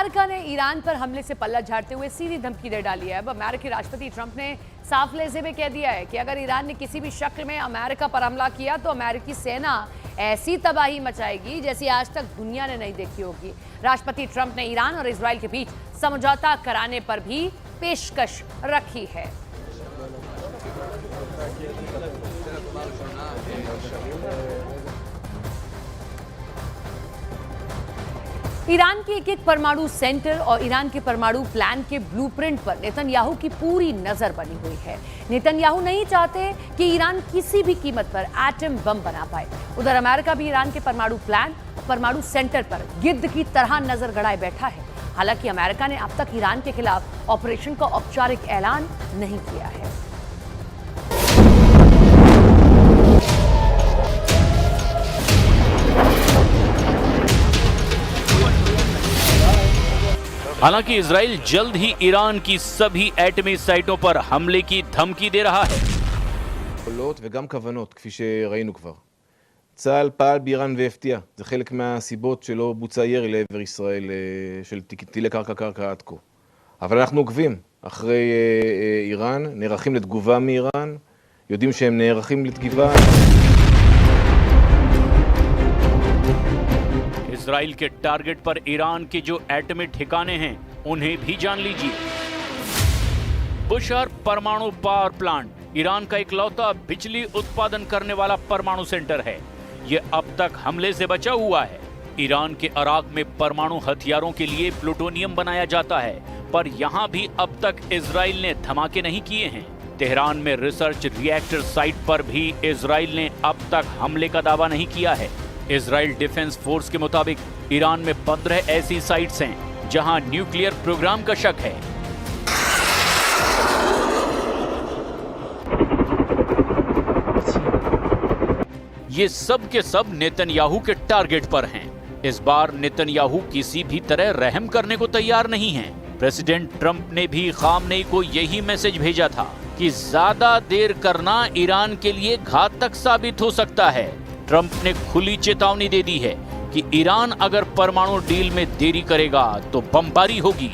America ने Iran पर हमले से पल्ला झाड़ते हुए सीधी धमकी दे डाली है। अब अमेरिकी राष्ट्रपति ट्रंप ने साफ लहजे में कह दिया है कि अगर ईरान ने किसी भी शक्ल में अमेरिका पर हमला किया तो अमेरिकी सेना ऐसी तबाही मचाएगी जैसी आज तक दुनिया ने नहीं देखी होगी। राष्ट्रपति ट्रंप ने ईरान और इजराइल के बीच समझौता कराने पर भी पेशकश रखी है। ईरान के एक परमाणु सेंटर और ईरान के परमाणु प्लान के ब्लूप्रिंट पर नेतन्याहू की पूरी नजर बनी हुई है। नेतन्याहू नहीं चाहते कि ईरान किसी भी कीमत पर एटम बम बना पाए। उधर अमेरिका भी ईरान के परमाणु प्लान और परमाणु सेंटर पर गिद्ध की तरह नजर गड़ाए बैठा है। हालांकि अमेरिका ने अब तक ईरान के खिलाफ ऑपरेशन का औपचारिक ऐलान नहीं किया है। हालांकि इजराइल जल्द ही ईरान की सभी एटमी साइटों पर हमले की धमकी दे रहा है। וגם כוונות, כפי שראינו כבר. צה"ל פעל באיראן והפתיע. זה חלק מהסיבות שלא בוצע ירי לעבר ישראל של טילי קרקע עד כה. אבל אנחנו עוקבים אחרי איראן, נערכים לתגובה מאיראן, יודעים שהם נערכים לתגובה. इजराइल के टारगेट पर ईरान के जो एटमी ठिकाने हैं उन्हें भी जान लीजिए। बुशहर परमाणु पावर प्लांट ईरान का इकलौता बिजली उत्पादन करने वाला परमाणु सेंटर है। यह अब तक हमले से बचा हुआ है। ईरान के अराक में परमाणु हथियारों के लिए प्लूटोनियम बनाया जाता है, पर यहां भी अब तक इजराइल ने धमाके नहीं किए हैं। तेहरान में रिसर्च रिएक्टर साइट पर भी इजराइल ने अब तक हमले का दावा नहीं किया है। इजराइल डिफेंस फोर्स के मुताबिक ईरान में 15 ऐसी साइट्स हैं जहां न्यूक्लियर प्रोग्राम का शक है। ये सब के सब नेतन्याहू के टारगेट पर हैं। इस बार नेतन्याहू किसी भी तरह रहम करने को तैयार नहीं हैं। प्रेसिडेंट ट्रंप ने भी खामनेई को यही मैसेज भेजा था कि ज्यादा देर करना ईरान के लिए घातक साबित हो सकता है। ट्रंप ने खुली चेतावनी दे दी है कि ईरान अगर परमाणु डील में देरी करेगा तो बमबारी होगी।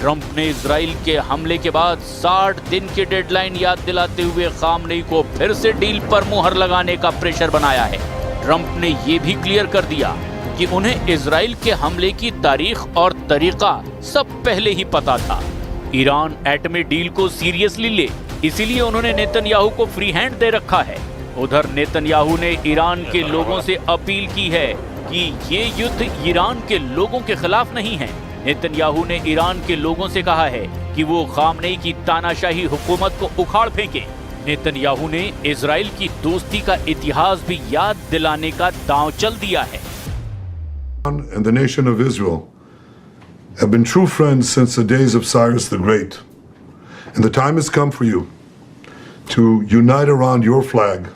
ट्रंप ने इजराइल के हमले के बाद 60 दिन की डेडलाइन याद दिलाते हुए खामनेई को फिर से डील पर मुहर लगाने का प्रेशर बनाया है। ट्रंप ने ये भी क्लियर कर दिया कि उन्हें इजराइल के हमले की तारीख और तरीका सब पहले ही पता था। ईरान एटमी डील को सीरियसली ले, इसीलिए उन्होंने नेतन्याहू को फ्री हैंड दे रखा है। उधर नेतन्याहू ने ईरान के लोगों से अपील की है कि ये युद्ध ईरान के लोगों के खिलाफ नहीं है। नेतन्याहू ने ईरान के लोगों से कहा है कि वो खामनेई की तानाशाही हुकूमत को उखाड़ फेंके। नेतन्याहू ने इजराइल की दोस्ती का इतिहास भी याद दिलाने का दांव चल दिया है। And the nation of Israel have been true friends since the days of Cyrus the Great. And the time has come for you to unite around your flag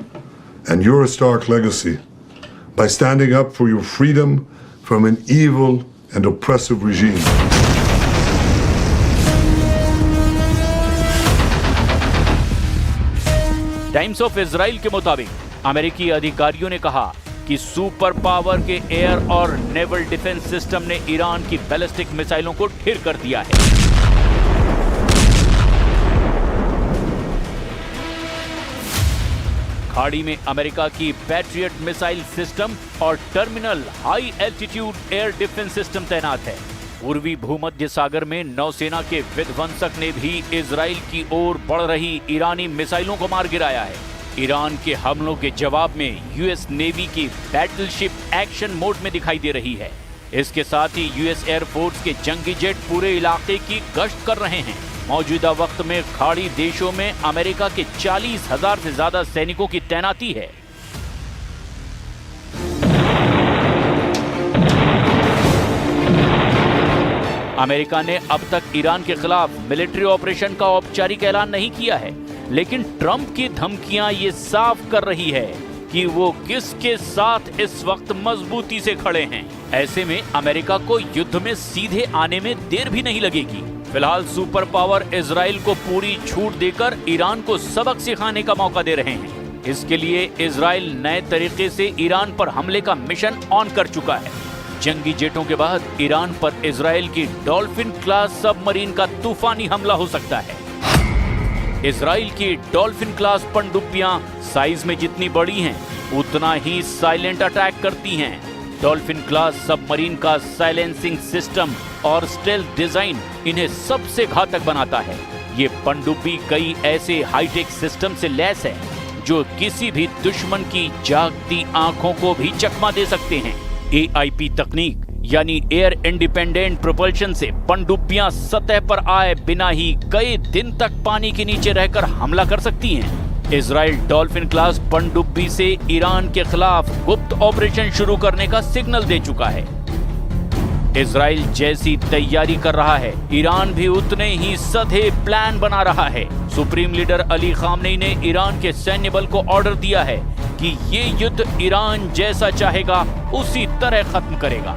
and your historic legacy by standing up for your freedom from an evil and oppressive regime. Times of Israel के मुताबिक अमेरिकी अधिकारियों ने कहा कि super power के air और naval defence system ने ईरान की बैलिस्टिक मिसाइलों को ढेर कर दिया है। खाड़ी में अमेरिका की पैट्रियट मिसाइल सिस्टम और terminal high altitude air defence system तैनात है। पूर्वी भूमध्य सागर में नौसेना के विध्वंसक ने भी इजराइल की ओर बढ़ रही ईरानी मिसाइलों को मार गिराया है। ईरान के हमलों के जवाब में यूएस नेवी की बैटलशिप एक्शन मोड में दिखाई दे रही है। इसके साथ ही यूएस एयरफोर्स के जंगी जेट पूरे इलाके की गश्त कर रहे हैं। मौजूदा वक्त में खाड़ी देशों में अमेरिका के 40,000 से ज्यादा सैनिकों की तैनाती है। अमेरिका ने अब तक ईरान के खिलाफ मिलिट्री ऑपरेशन का औपचारिक ऐलान नहीं किया है, लेकिन ट्रंप की धमकियां ये साफ कर रही है कि वो किसके साथ इस वक्त मजबूती से खड़े हैं। ऐसे में अमेरिका को युद्ध में सीधे आने में देर भी नहीं लगेगी। फिलहाल सुपर पावर इजराइल को पूरी छूट देकर ईरान को सबक सिखाने का मौका दे रहे हैं। इसके लिए इजराइल नए तरीके से ईरान पर हमले का मिशन ऑन कर चुका है। जंगी जेटों के बाद ईरान पर इजराइल की डॉल्फिन क्लास सबमरीन का तूफानी हमला हो सकता है। इजराइल की डॉल्फिन क्लास पनडुब्बियां साइज में जितनी बड़ी हैं, उतना ही साइलेंट अटैक करती हैं। डॉल्फिन क्लास सबमरीन का साइलेंसिंग सिस्टम और स्टेल्थ डिजाइन इन्हें सबसे घातक बनाता है। ये पनडुब्बी कई ऐसे हाईटेक सिस्टम से लैस है जो किसी भी दुश्मन की जागती आंखों को भी चकमा दे सकते हैं। AIP तकनीक यानी एयर इंडिपेंडेंट प्रोपल्शन से पनडुब्बियां सतह पर आए बिना ही कई दिन तक पानी के नीचे रहकर हमला कर सकती हैं। इजराइल डॉल्फिन क्लास पनडुब्बी से ईरान के खिलाफ गुप्त ऑपरेशन शुरू करने का सिग्नल दे चुका है। इजराइल जैसी तैयारी कर रहा है, ईरान भी उतने ही सधे प्लान बना रहा है। सुप्रीम लीडर अली खामनेई ने ईरान के सैन्य बल को ऑर्डर दिया है कि ये युद्ध ईरान जैसा चाहेगा उसी तरह खत्म करेगा।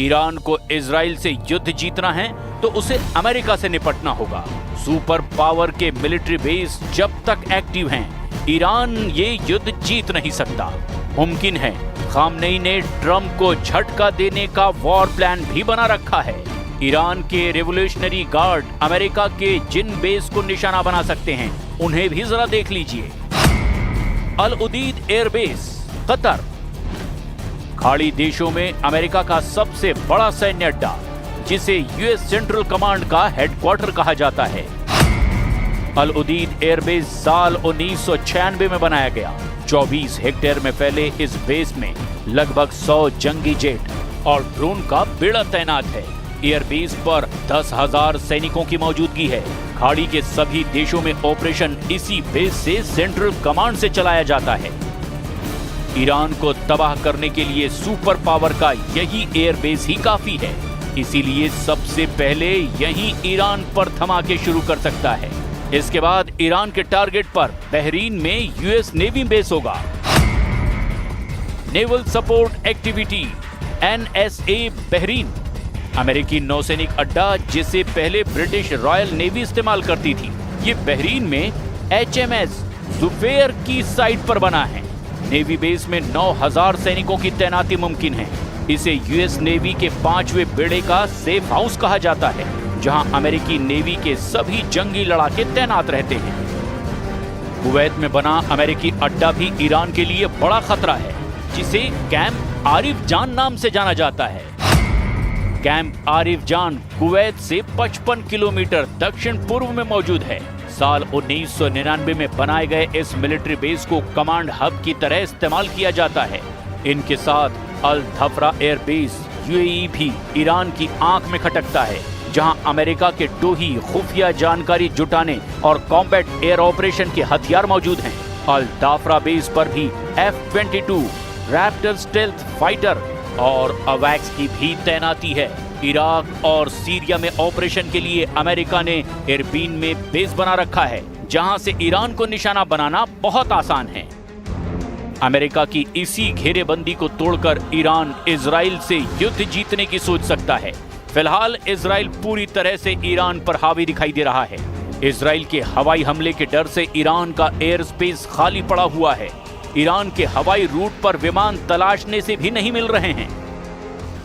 ईरान को इजराइल से युद्ध जीतना है तो उसे अमेरिका से निपटना होगा। सुपर पावर के मिलिट्री बेस जब तक एक्टिव हैं, ईरान ये युद्ध जीत नहीं सकता। मुमकिन है खामनेई ने ट्रंप को झटका देने का वॉर प्लान भी बना रखा है। ईरान के रेवोल्यूशनरी गार्ड अमेरिका के जिन बेस को निशाना बना सकते हैं, उन्हें भी जरा देख लीजिए। अल उदीद एयरबेस, कतर। खाड़ी देशों में अमेरिका का सबसे बड़ा सैन्य अड्डा, जिसे यूएस सेंट्रल कमांड का हेडक्वार्टर कहा जाता है। अल उदीद एयरबेस साल 1996 में बनाया गया। 24 हेक्टेयर में फैले इस बेस में लगभग 100 जंगी जेट और ड्रोन का बेड़ा तैनात है। एयरबेस पर 10,000 सैनिकों की मौजूदगी है। खाड़ी के सभी देशों में ऑपरेशन इसी बेस से सेंट्रल कमांड से चलाया जाता है। ईरान को तबाह करने के लिए सुपर पावर का यही एयरबेस ही काफी है, इसीलिए सबसे पहले यही ईरान पर धमाके शुरू कर सकता है। इसके बाद ईरान के टारगेट पर बहरीन में यूएस नेवी बेस होगा। Naval support activity NSA Bahrain, अमेरिकी नौसैनिक अड्डा जिसे पहले ब्रिटिश रॉयल नेवी इस्तेमाल करती थी, ये बहरीन में HMS जुफेयर की साइट पर बना है। नेवी बेस में 9,000 सैनिकों की तैनाती मुमकिन है। इसे यूएस नेवी के 5वें बेड़े का सेफ हाउस कहा जाता है, जहां अमेरिकी नेवी के सभी जंगी लड़ाके तैनात रहते हैं। कुवैत में बना अमेरिकी अड्डा भी ईरान के लिए बड़ा खतरा है, जिसे कैंप आरिफ जान नाम से जाना जाता है। कैंप आरिफ जान कुवैत से 55 किलोमीटर दक्षिण पूर्व में मौजूद है। साल 1999 में बनाए गए इस मिलिट्री बेस को कमांड हब की तरह इस्तेमाल किया जाता है। इनके साथ अल धफरा एयर बेस UAE भी ईरान की आंख में खटकता है, जहां अमेरिका के टोही खुफिया जानकारी जुटाने और कॉम्बैट एयर ऑपरेशन के हथियार मौजूद हैं। अल दाफरा बेस पर भी F-22 रैप्टर स्टेल्थ फाइटर और अवैक्स की भी तैनाती है। इराक और सीरिया में ऑपरेशन के लिए अमेरिका ने एरबीन में बेस बना रखा है, जहां से ईरान को निशाना बनाना बहुत आसान है। अमेरिका की इसी घेरेबंदी को तोड़कर ईरान इजराइल से युद्ध जीतने की सोच सकता है। फिलहाल इजराइल पूरी तरह से ईरान पर हावी दिखाई दे रहा है। इजराइल के हवाई हमले के डर से ईरान का एयर स्पेस खाली पड़ा हुआ है। ईरान के हवाई रूट पर विमान तलाशने से भी नहीं मिल रहे हैं।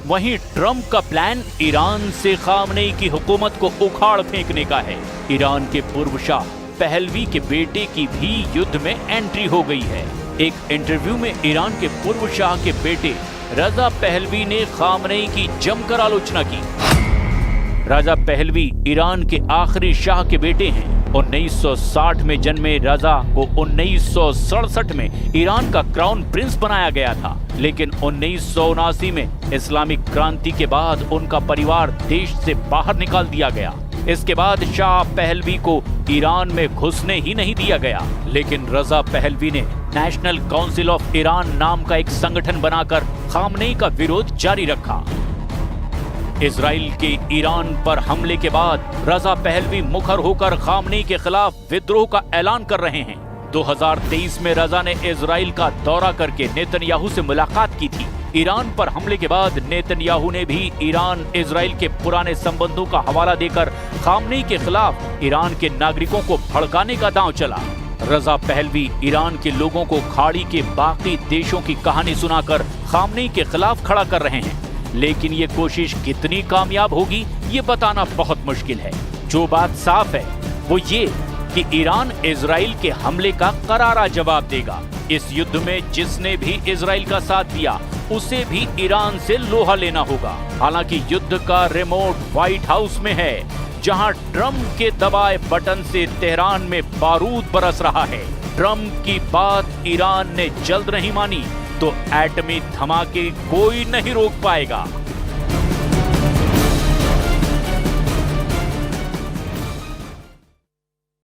वहीं ट्रंप का प्लान ईरान से खामनेई की हुकूमत को उखाड़ फेंकने का है। ईरान के पूर्व शाह पहलवी के बेटे की भी युद्ध में एंट्री हो गई है। एक इंटरव्यू में ईरान के पूर्व शाह के बेटे रजा पहलवी ने खामनेई की जमकर आलोचना की। रजा पहलवी ईरान के आखिरी शाह के बेटे हैं। 1960 में जन्मे रजा को 1967 में ईरान का क्राउन प्रिंस बनाया गया था, लेकिन 1979 में इस्लामिक क्रांति के बाद उनका परिवार देश से बाहर निकाल दिया गया। इसके बाद शाह पहलवी को ईरान में घुसने ही नहीं दिया गया, लेकिन रजा पहलवी ने नेशनल काउंसिल ऑफ ईरान नाम का एक संगठन बनाकर खामनेई का विरोध जारी रखा। इजराइल के ईरान पर हमले के बाद रजा पहलवी मुखर होकर खामनेई के खिलाफ विद्रोह का ऐलान कर रहे हैं। 2023 में रजा ने इजराइल का दौरा करके नेतन्याहू से मुलाकात की थी। ईरान पर हमले के बाद नेतन्याहू ने भी ईरान इजराइल के पुराने संबंधों का हवाला देकर खामनेई के खिलाफ ईरान के नागरिकों को भड़काने का दांव चला। रजा पहलवी ईरान के लोगों को खाड़ी के बाकी देशों की कहानी सुनाकर खामनेई के खिलाफ खड़ा कर रहे हैं, लेकिन ये कोशिश कितनी कामयाब होगी ये बताना बहुत मुश्किल है। जो बात साफ है वो ये कि ईरान इजराइल के हमले का करारा जवाब देगा। इस युद्ध में जिसने भी इजराइल का साथ दिया उसे भी ईरान से लोहा लेना होगा। हालांकि युद्ध का रिमोट व्हाइट हाउस में है, जहां ट्रंप के दबाए बटन से तेहरान में बारूद बरस रहा है। ट्रंप की बात ईरान ने जल्द नहीं मानी तो एटमी धमाके कोई नहीं रोक पाएगा।